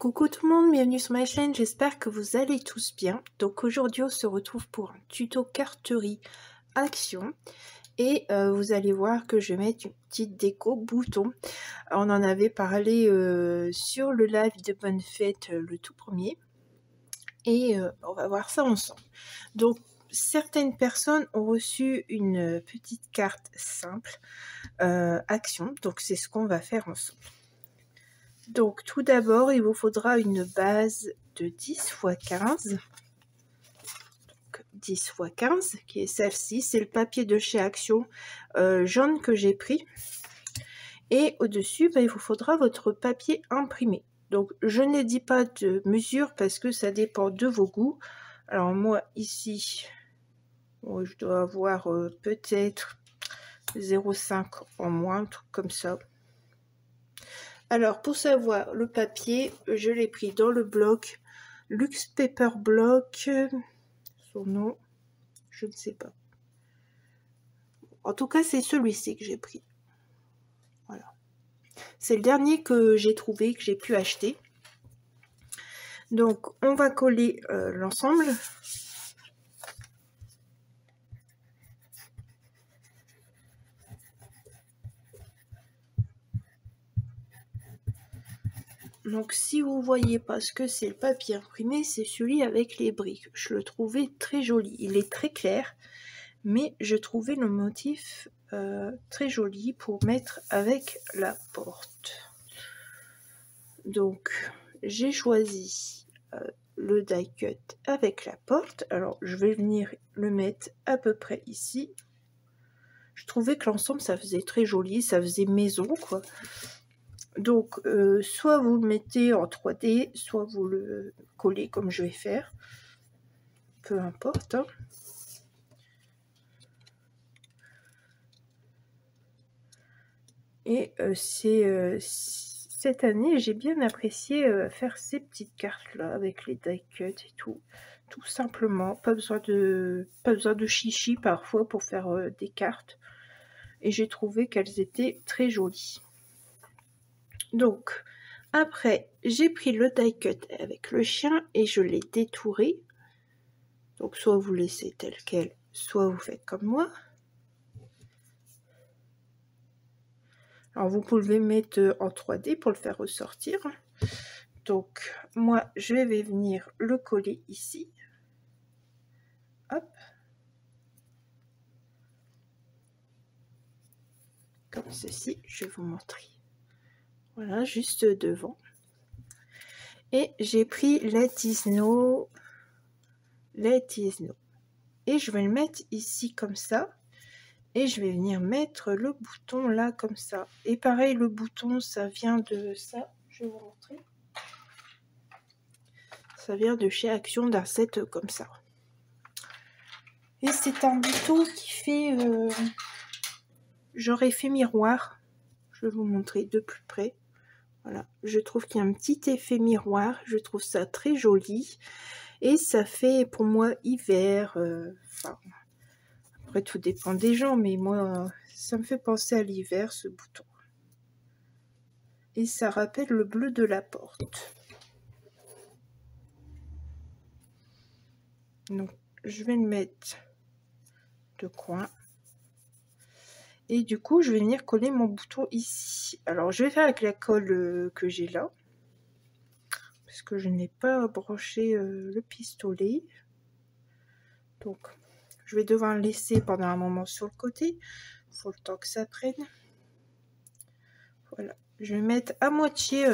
Coucou tout le monde, bienvenue sur ma chaîne, j'espère que vous allez tous bien. Donc aujourd'hui on se retrouve pour un tuto carterie action et vous allez voir que je vais mettre une petite déco bouton. On en avait parlé sur le live de Bonne Fête, le tout premier, et on va voir ça ensemble. Donc certaines personnes ont reçu une petite carte simple action, donc c'est ce qu'on va faire ensemble. Donc tout d'abord, il vous faudra une base de 10 x 15. Donc 10 x 15, qui est celle-ci. C'est le papier de chez Action jaune que j'ai pris. Et au-dessus, il vous faudra votre papier imprimé. Donc je ne dis pas de mesure parce que ça dépend de vos goûts. Alors moi ici, je dois avoir peut-être 0,5 en moins, un truc comme ça. Alors, pour savoir le papier, je l'ai pris dans le bloc Luxe Paper Block. Son nom, je ne sais pas. En tout cas, c'est celui-ci que j'ai pris. Voilà. C'est le dernier que j'ai trouvé, que j'ai pu acheter. Donc, on va coller l'ensemble. Donc si vous voyez pas ce que c'est le papier imprimé, c'est celui avec les briques. Je le trouvais très joli. Il est très clair, mais je trouvais le motif très joli pour mettre avec la porte. Donc j'ai choisi le die cut avec la porte. Alors je vais venir le mettre à peu près ici. Je trouvais que l'ensemble ça faisait très joli, ça faisait maison quoi. Donc, soit vous le mettez en 3D, soit vous le collez comme je vais faire. Peu importe. Hein. Et cette année, j'ai bien apprécié faire ces petites cartes-là avec les die cuts et tout. Tout simplement. Pas besoin de chichi parfois pour faire des cartes. Et j'ai trouvé qu'elles étaient très jolies. Donc, après, j'ai pris le die cut avec le chien et je l'ai détouré. Donc, soit vous laissez tel quel, soit vous faites comme moi. Alors, vous pouvez mettre en 3D pour le faire ressortir. Donc, moi, je vais venir le coller ici. Hop. Comme ceci, je vais vous montrer. Voilà, juste devant. Et j'ai pris Let It Snow. Let It Snow. Et je vais le mettre ici comme ça. Et je vais venir mettre le bouton là comme ça. Et pareil, le bouton, ça vient de ça. Je vais vous montrer. Ça vient de chez Action d'un set comme ça. Et c'est un bouton qui fait genre effet miroir. Je vais vous montrer de plus près. Voilà, je trouve qu'il y a un petit effet miroir. Je trouve ça très joli. Et ça fait pour moi hiver. Enfin, après tout dépend des gens, mais moi ça me fait penser à l'hiver ce bouton. Et ça rappelle le bleu de la porte. Donc je vais le mettre de coin. Et du coup, je vais venir coller mon bouton ici. Alors, je vais faire avec la colle que j'ai là. Parce que je n'ai pas branché le pistolet. Donc, je vais devoir le laisser pendant un moment sur le côté. Il faut le temps que ça prenne. Voilà. Je vais mettre à moitié,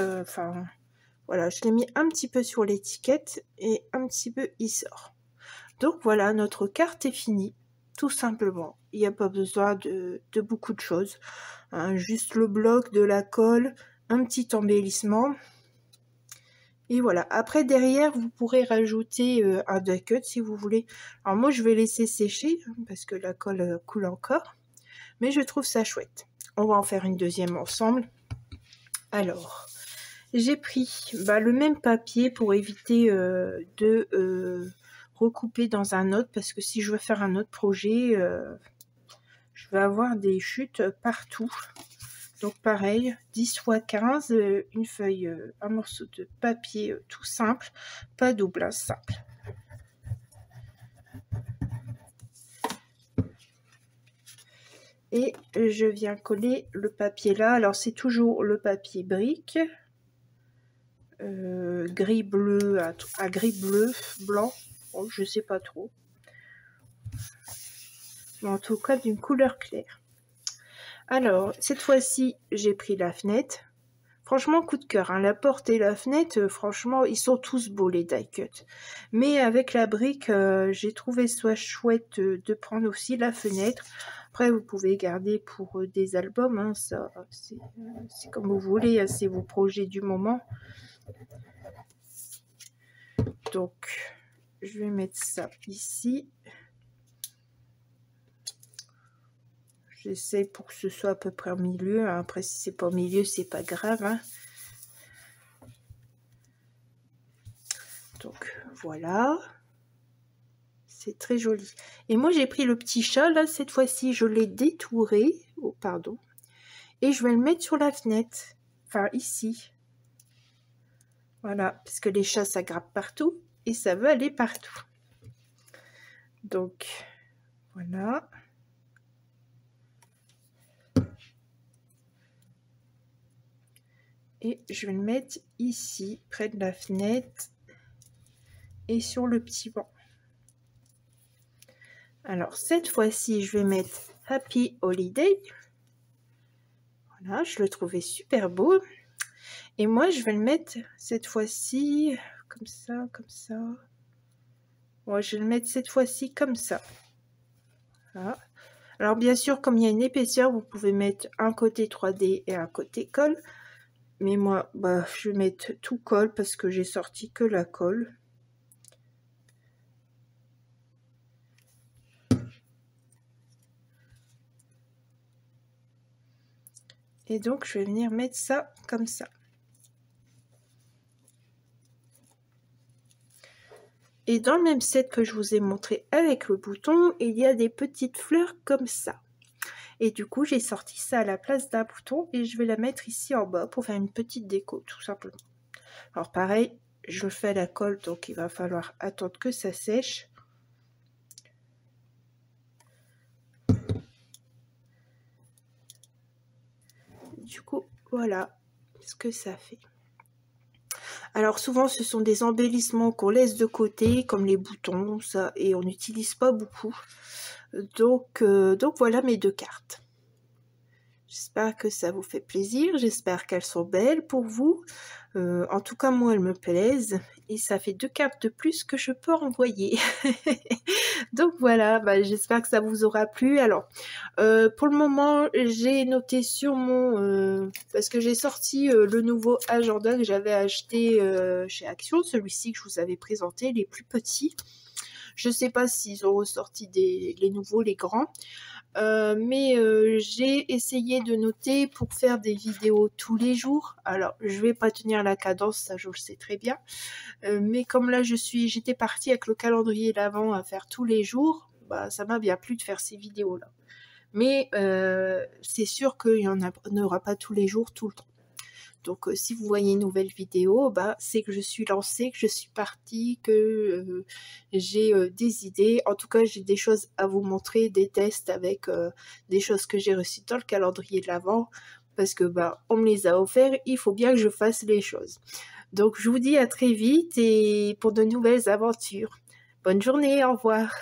voilà, je l'ai mis un petit peu sur l'étiquette et un petit peu il sort. Donc, voilà, notre carte est finie. Tout simplement, il n'y a pas besoin de beaucoup de choses. Hein, juste le bloc, de la colle, un petit embellissement. Et voilà. Après, derrière, vous pourrez rajouter un die cut si vous voulez. Alors moi, je vais laisser sécher parce que la colle coule encore. Mais je trouve ça chouette. On va en faire une deuxième ensemble. Alors, j'ai pris le même papier pour éviter de recouper dans un autre, parce que si je veux faire un autre projet, je vais avoir des chutes partout. Donc pareil, 10 x 15, une feuille, un morceau de papier tout simple, pas double, hein, simple. Et je viens coller le papier là. Alors c'est toujours le papier brique, gris bleu à gris bleu, blanc, bon, je sais pas trop. Mais en tout cas d'une couleur claire. Alors cette fois-ci j'ai pris la fenêtre. Franchement coup de cœur, hein. La porte et la fenêtre, franchement ils sont tous beaux les die cut. Mais avec la brique, j'ai trouvé soit chouette de prendre aussi la fenêtre. Après vous pouvez garder pour des albums, hein, ça c'est comme vous voulez, hein, c'est vos projets du moment. Donc je vais mettre ça ici. J'essaie pour que ce soit à peu près au milieu. Après, si c'est pas au milieu, c'est pas grave, hein. Donc, voilà. C'est très joli. Et moi, j'ai pris le petit chat, là, cette fois-ci, je l'ai détouré. Oh, pardon. Et je vais le mettre sur la fenêtre. Enfin, ici. Voilà, parce que les chats, ça grappe partout. Et ça veut aller partout. Donc, voilà. Et je vais le mettre ici, près de la fenêtre et sur le petit banc. Alors, cette fois-ci, je vais mettre Happy Holiday. Voilà, je le trouvais super beau. Et moi, je vais le mettre cette fois-ci comme ça, comme ça. Moi, je vais le mettre cette fois-ci comme ça. Voilà. Alors, bien sûr, comme il y a une épaisseur, vous pouvez mettre un côté 3D et un côté colle. Mais moi, bah, je vais mettre tout colle parce que j'ai sorti que la colle. Et donc, je vais venir mettre ça comme ça. Et dans le même set que je vous ai montré avec le bouton, il y a des petites fleurs comme ça. Et du coup, j'ai sorti ça à la place d'un bouton et je vais la mettre ici en bas pour faire une petite déco, tout simplement. Alors pareil, je le fais à la colle, donc il va falloir attendre que ça sèche. Du coup, voilà ce que ça fait. Alors souvent, ce sont des embellissements qu'on laisse de côté, comme les boutons, ça, et on n'utilise pas beaucoup. Donc voilà mes deux cartes. J'espère que ça vous fait plaisir, j'espère qu'elles sont belles pour vous. En tout cas, moi, elles me plaisent. Et ça fait 2 cartes de plus que je peux envoyer. Donc voilà, bah, j'espère que ça vous aura plu. Alors, pour le moment, j'ai noté sur mon... parce que j'ai sorti le nouveau agenda que j'avais acheté chez Action, celui-ci que je vous avais présenté, les plus petits. Je ne sais pas s'ils ont ressorti les nouveaux, les grands. Mais j'ai essayé de noter pour faire des vidéos tous les jours. Alors, je vais pas tenir la cadence, ça je le sais très bien. Mais comme là, j'étais partie avec le calendrier d'avant à faire tous les jours, bah, ça m'a bien plu de faire ces vidéos-là. Mais c'est sûr qu'il n'y en aura pas tous les jours, tout le temps. Donc si vous voyez une nouvelle vidéo, bah, c'est que je suis lancée, que je suis partie, que j'ai des idées. En tout cas, j'ai des choses à vous montrer, des tests avec des choses que j'ai reçues dans le calendrier de l'Avent. Parce que bah, on me les a offerts, il faut bien que je fasse les choses. Donc je vous dis à très vite et pour de nouvelles aventures. Bonne journée, au revoir.